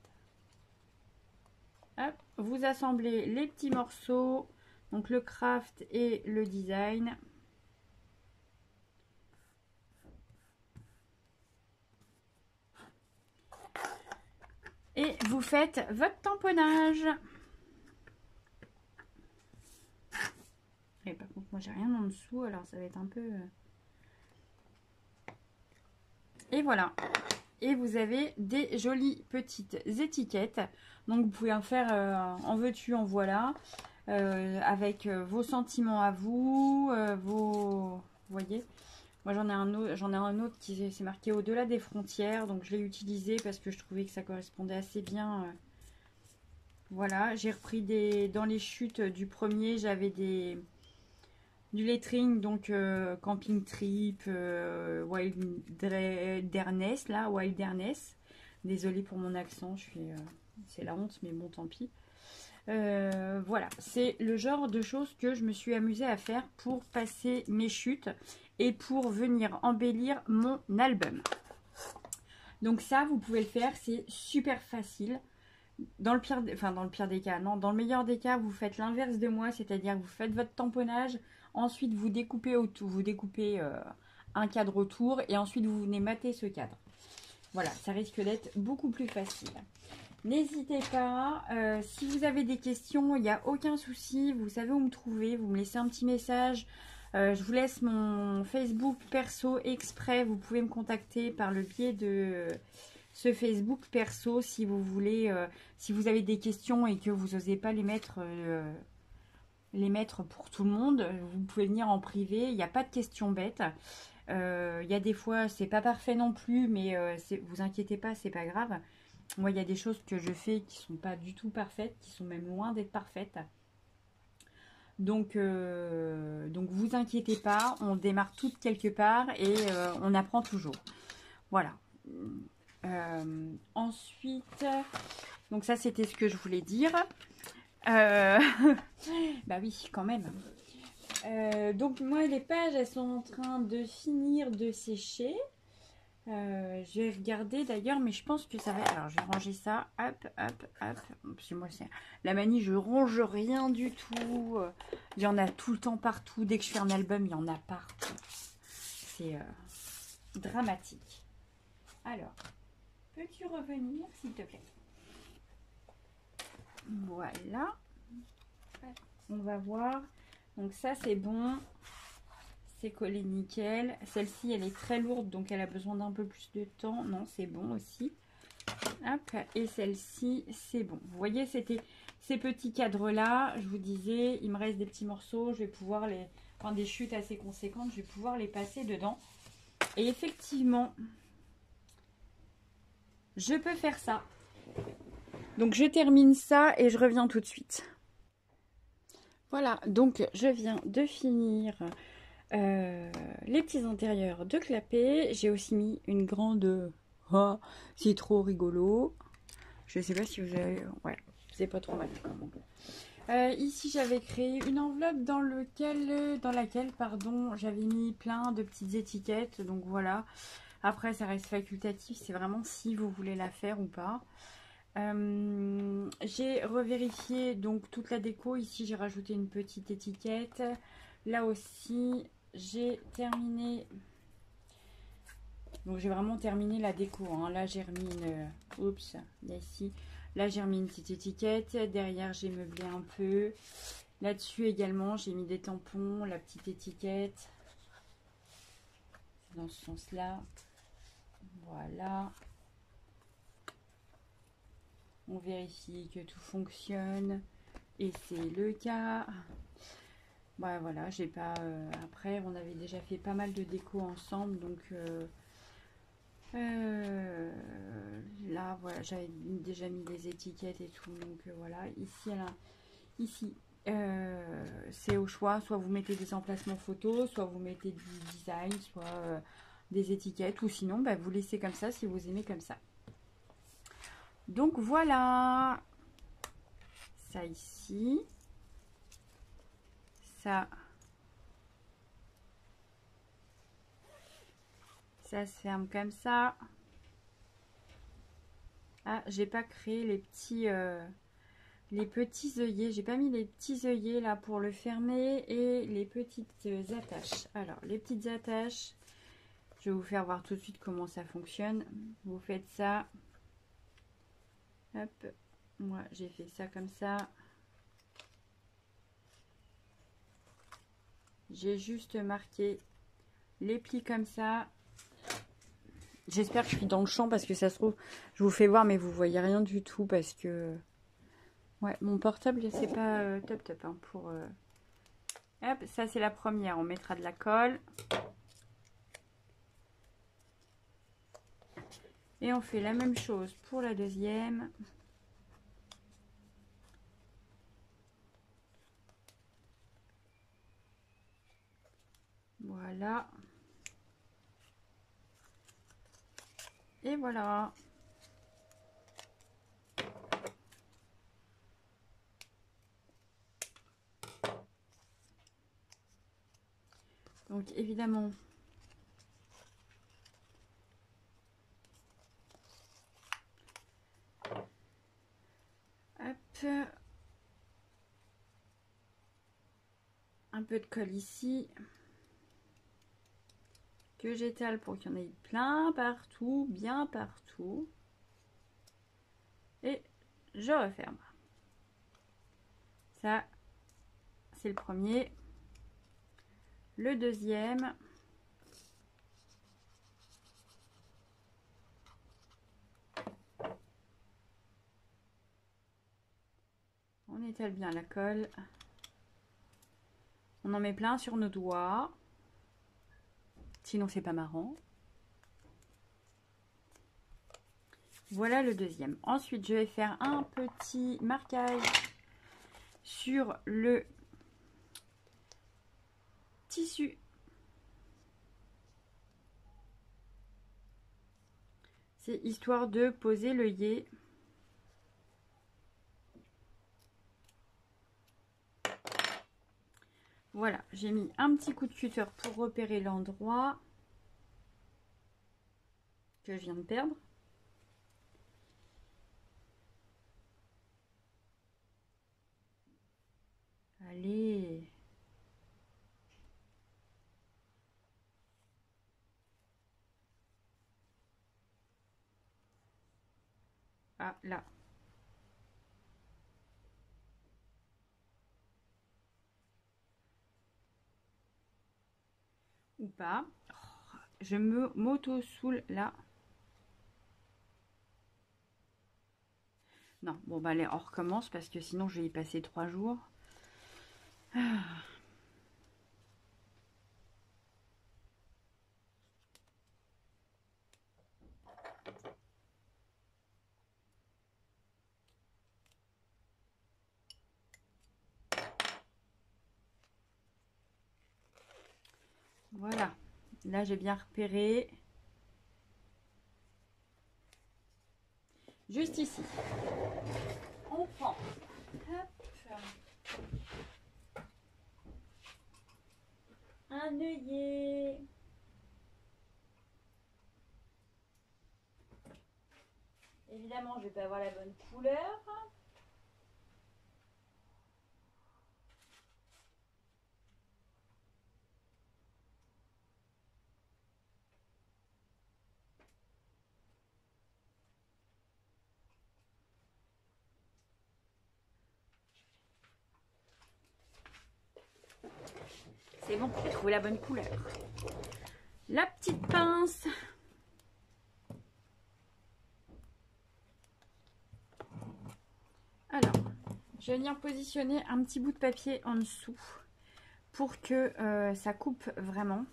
Hop, vous assemblez les petits morceaux, donc le craft et le design. Et vous faites votre tamponnage. Et par contre, moi j'ai rien en dessous, alors ça va être un peu... Et voilà. Et vous avez des jolies petites étiquettes. Donc vous pouvez en faire en veux-tu, en voilà. Avec vos sentiments à vous, vos... Vous voyez, moi j'en ai un autre qui s'est marqué au-delà des frontières. Donc je l'ai utilisé parce que je trouvais que ça correspondait assez bien. Voilà, j'ai repris dans les chutes du premier, j'avais du lettering, donc camping trip, wilderness, là, wilderness. Désolée pour mon accent, c'est la honte, mais bon, tant pis. Voilà, c'est le genre de choses que je me suis amusée à faire pour passer mes chutes et pour venir embellir mon album. Donc ça, vous pouvez le faire, c'est super facile. Dans le pire des cas, non, dans le meilleur des cas, vous faites l'inverse de moi, c'est-à-dire que vous faites votre tamponnage, ensuite vous découpez un cadre autour et ensuite vous venez mater ce cadre. Voilà, ça risque d'être beaucoup plus facile. N'hésitez pas, si vous avez des questions, il n'y a aucun souci, vous savez où me trouver, vous me laissez un petit message. Je vous laisse mon Facebook perso exprès, vous pouvez me contacter par le biais de ce Facebook perso si vous voulez, si vous avez des questions et que vous n'osez pas les mettre pour tout le monde, vous pouvez venir en privé, il n'y a pas de questions bêtes. Il y a des fois, c'est pas parfait non plus, mais vous inquiétez pas, c'est pas grave. Moi, il y a des choses que je fais qui sont pas du tout parfaites, qui sont même loin d'être parfaites. Donc vous inquiétez pas, on démarre toutes quelque part et on apprend toujours. Voilà. Ensuite, donc ça c'était ce que je voulais dire. Bah oui, quand même. Donc moi les pages elles sont en train de finir de sécher. Je vais regarder d'ailleurs, mais je pense que ça va. Alors je vais ranger ça. Hop, hop, hop. Parce que moi c'est la manie, je range rien du tout. Il y en a tout le temps partout. Dès que je fais un album, il y en a partout. C'est dramatique. Alors, peux-tu revenir s'il te plaît? Voilà. On va voir. Donc ça c'est bon. C'est collé nickel. Celle-ci elle est très lourde donc elle a besoin d'un peu plus de temps. Non, c'est bon aussi. Hop. Et celle-ci c'est bon. Vous voyez, c'était ces petits cadres là. Je vous disais, il me reste des petits morceaux. Je vais pouvoir des chutes assez conséquentes. Je vais pouvoir les passer dedans. Et effectivement, je peux faire ça. Donc je termine ça et je reviens tout de suite. Voilà, donc je viens de finir les petits intérieurs de clapet. J'ai aussi mis une grande... Oh, c'est trop rigolo. Je sais pas si vous avez... Ouais, c'est pas trop mal quand même. Ici, j'avais créé une enveloppe dans laquelle j'avais mis plein de petites étiquettes. Donc voilà. Après, ça reste facultatif. C'est vraiment si vous voulez la faire ou pas. J'ai revérifié donc toute la déco. Ici, j'ai rajouté une petite étiquette. Là aussi, j'ai terminé. Donc, j'ai vraiment terminé la déco. Hein. Là, j'ai remis une... Oups, là, ici. Là, j'ai remis une petite étiquette. Derrière, j'ai meublé un peu. Là-dessus également, j'ai mis des tampons, la petite étiquette. Dans ce sens-là. Voilà. On vérifie que tout fonctionne. Et c'est le cas. Bah, voilà, j'ai pas... après, on avait déjà fait pas mal de déco ensemble. Donc... là voilà, j'avais déjà mis des étiquettes et tout, donc voilà. Ici c'est au choix, soit vous mettez des emplacements photos, soit vous mettez du design, soit des étiquettes, ou sinon bah, vous laissez comme ça si vous aimez comme ça. Donc voilà, ça ici, ça se ferme comme ça. Ah, j'ai pas créé les petits les petits œillets. J'ai pas mis les petits œillets là pour le fermer et les petites attaches. Alors, les petites attaches, je vais vous faire voir tout de suite comment ça fonctionne. Vous faites ça. Hop, moi j'ai fait ça comme ça. J'ai juste marqué les plis comme ça. J'espère que je suis dans le champ parce que ça se trouve, je vous fais voir mais vous voyez rien du tout parce que ouais, mon portable c'est pas top top hein, pour hop, ça c'est la première, on mettra de la colle et on fait la même chose pour la deuxième. Voilà. Et voilà. Donc évidemment, hop, un peu de colle ici que j'étale pour qu'il y en ait plein partout, bien partout. Et je referme. Ça, c'est le premier. Le deuxième. On étale bien la colle. On en met plein sur nos doigts. Sinon, c'est pas marrant. Voilà le deuxième. Ensuite, je vais faire un petit marquage sur le tissu. C'est histoire de poser l'œillet. Voilà, j'ai mis un petit coup de cutter pour repérer l'endroit que je viens de perdre. Allez. Ah, là. Ou pas. Je me m'auto-soule là. Non, bon bah allez, on recommence parce que sinon je vais y passer 3 jours. Ah. Voilà, là j'ai bien repéré. Juste ici. On prend. Hop. Un œillet. Évidemment, je vais pas avoir la bonne couleur. C'est bon, j'ai trouvé la bonne couleur. La petite pince. Alors, je vais venir positionner un petit bout de papier en dessous pour que ça coupe vraiment.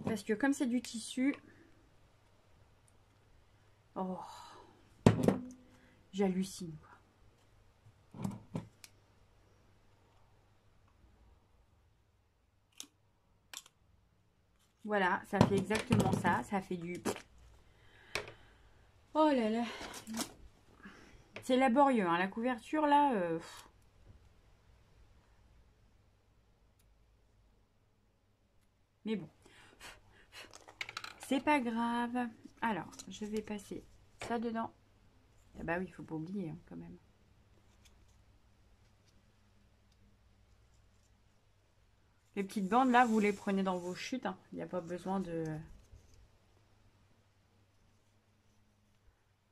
Parce que comme c'est du tissu, oh, j'hallucine quoi. Voilà, ça fait exactement ça. Ça fait du... Oh là là. C'est laborieux, hein, la couverture là. Mais bon. c'est pas grave. Alors, je vais passer ça dedans. Ah bah oui, il faut pas oublier hein, quand même. Les petites bandes là, vous les prenez dans vos chutes. Hein. Il n'y a pas besoin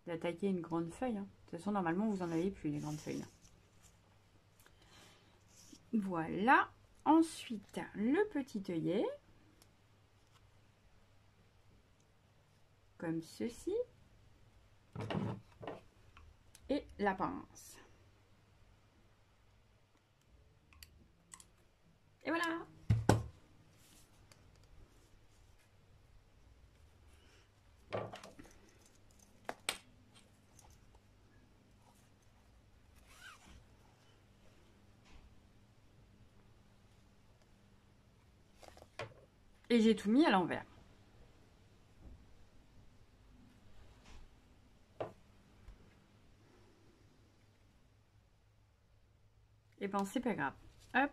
d'attaquer une grande feuille. Hein. De toute façon, normalement, vous en avez plus les grandes feuilles. Là. Voilà. Ensuite, le petit œillet. Comme ceci. Et la pince. Et voilà. Et j'ai tout mis à l'envers. Et ben c'est pas grave. Hop.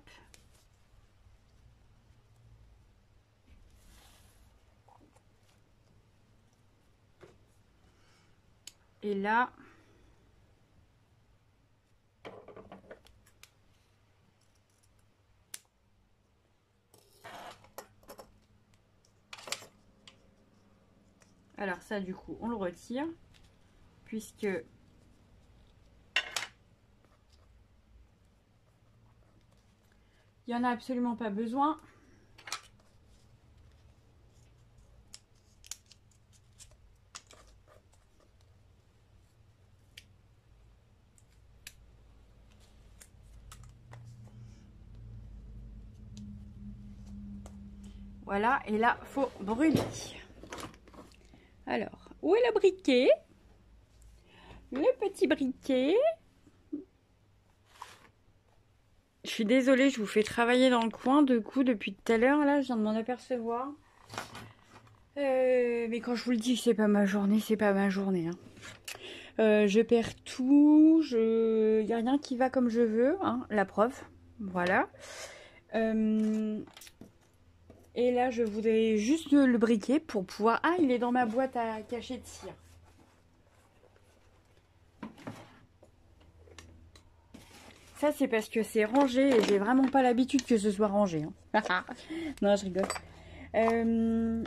Et là, alors ça du coup on le retire puisque il n'y en a absolument pas besoin. Voilà, et là, faut brûler. Alors, où est le briquet? Le petit briquet. Je suis désolée, je vous fais travailler dans le coin de coup depuis tout à l'heure. Là, je viens de m'en apercevoir. Mais quand je vous le dis, c'est pas ma journée, c'est pas ma journée. Hein. Je perds tout. Il n'y a rien qui va comme je veux. Hein, la preuve. Voilà. Et là, je voudrais juste le briquet pour pouvoir... Ah, il est dans ma boîte à cacher de cire. Ça, c'est parce que c'est rangé et j'ai vraiment pas l'habitude que ce soit rangé. Hein. Non, je rigole. Le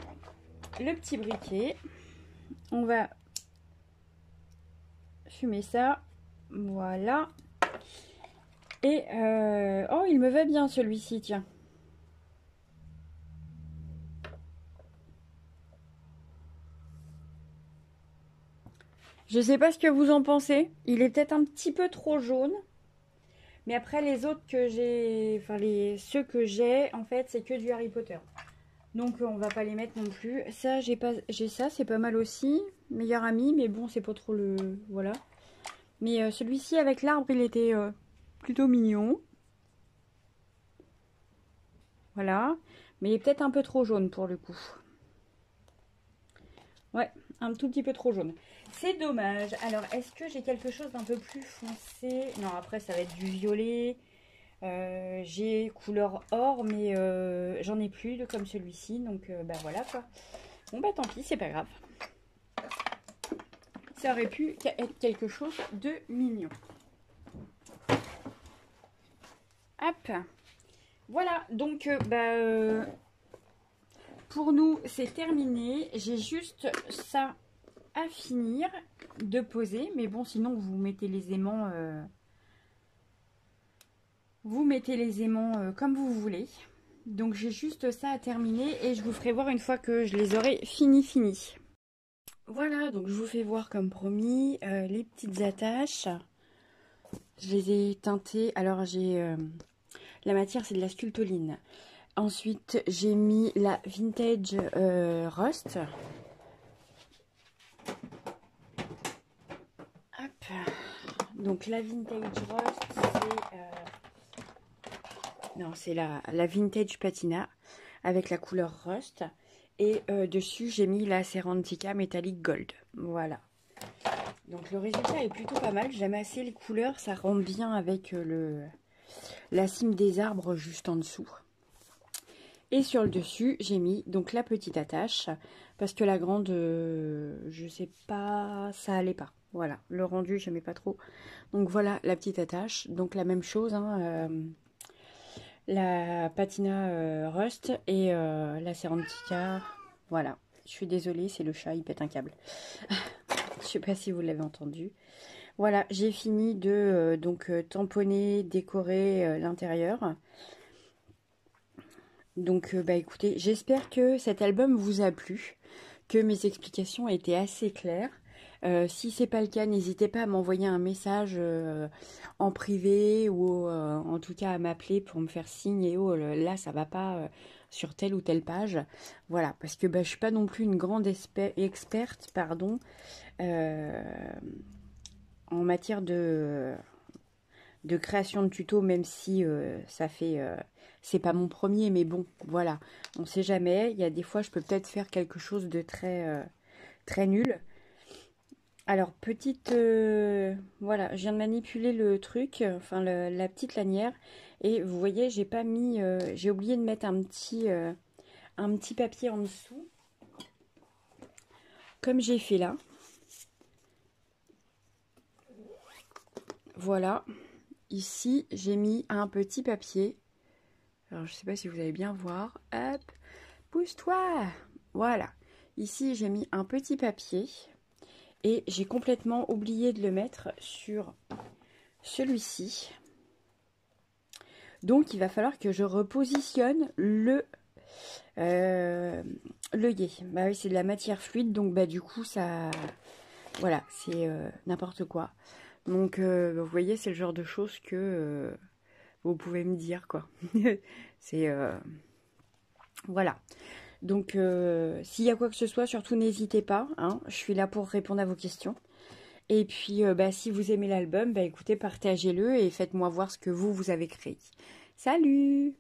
petit briquet. On va fumer ça. Voilà. Et... Oh, il me va bien celui-ci, tiens. Je sais pas ce que vous en pensez. Il est peut-être un petit peu trop jaune. Mais après, les autres que j'ai... Enfin, ceux que j'ai, en fait, c'est que du Harry Potter. Donc, on va pas les mettre non plus. Ça, j'ai ça, c'est pas mal aussi. Meilleur ami, mais bon, c'est pas trop le... Voilà. Mais celui-ci, avec l'arbre, il était plutôt mignon. Voilà. Mais il est peut-être un peu trop jaune pour le coup. Ouais, un tout petit peu trop jaune. C'est dommage. Alors, est-ce que j'ai quelque chose d'un peu plus foncé? Non, après, ça va être du violet. J'ai couleur or, mais j'en ai plus de comme celui-ci. Donc, bah voilà quoi. Bon, bah tant pis, c'est pas grave. Ça aurait pu être quelque chose de mignon. Hop. Voilà, donc, pour nous, c'est terminé. J'ai juste ça à finir de poser. Mais bon, sinon, vous mettez les aimants... comme vous voulez. Donc j'ai juste ça à terminer et je vous ferai voir une fois que je les aurai fini. Voilà, donc je vous fais voir comme promis les petites attaches. Je les ai teintées. Alors j'ai la matière, c'est de la sculptoline. Ensuite j'ai mis la vintage rust. Hop. Donc la vintage rust, c'est la vintage patina avec la couleur rust. Et dessus, j'ai mis la Serantica Metallic Gold. Voilà. Donc le résultat est plutôt pas mal. J'aime assez les couleurs. Ça rend bien avec la cime des arbres juste en dessous. Et sur le dessus, j'ai mis donc la petite attache, parce que la grande, je sais pas, ça allait pas. Voilà, le rendu, j'aimais pas trop. Donc voilà la petite attache. Donc la même chose, hein, la patina rust et la Serentica. Voilà, je suis désolée, c'est le chat, il pète un câble. Je sais pas si vous l'avez entendu. Voilà, j'ai fini de tamponner, décorer l'intérieur. Donc, bah écoutez, j'espère que cet album vous a plu, que mes explications étaient assez claires. Si c'est pas le cas, n'hésitez pas à m'envoyer un message en privé ou en tout cas à m'appeler pour me faire signe et oh là ça va pas sur telle ou telle page. Voilà, parce que bah, je suis pas non plus une grande experte, pardon, en matière de création de tutos, même si ça fait c'est pas mon premier, mais bon, voilà, on sait jamais. Il y a des fois, je peux peut-être faire quelque chose de très nul. Alors, petite, voilà, je viens de manipuler le truc, enfin la petite lanière, et vous voyez, j'ai pas mis, j'ai oublié de mettre un petit papier en dessous, comme j'ai fait là. Voilà, ici, j'ai mis un petit papier. Alors, je sais pas si vous allez bien voir. Hop, pousse-toi. Voilà. Ici, j'ai mis un petit papier. Et j'ai complètement oublié de le mettre sur celui-ci. Donc, il va falloir que je repositionne le l'œillet. Bah oui, c'est de la matière fluide. Donc, bah du coup, ça... Voilà, c'est n'importe quoi. Donc, vous voyez, c'est le genre de choses que... vous pouvez me dire, quoi. C'est... voilà. Donc, s'il y a quoi que ce soit, surtout n'hésitez pas. Hein, je suis là pour répondre à vos questions. Et puis, bah, si vous aimez l'album, bah, écoutez, partagez-le et faites-moi voir ce que vous avez créé. Salut!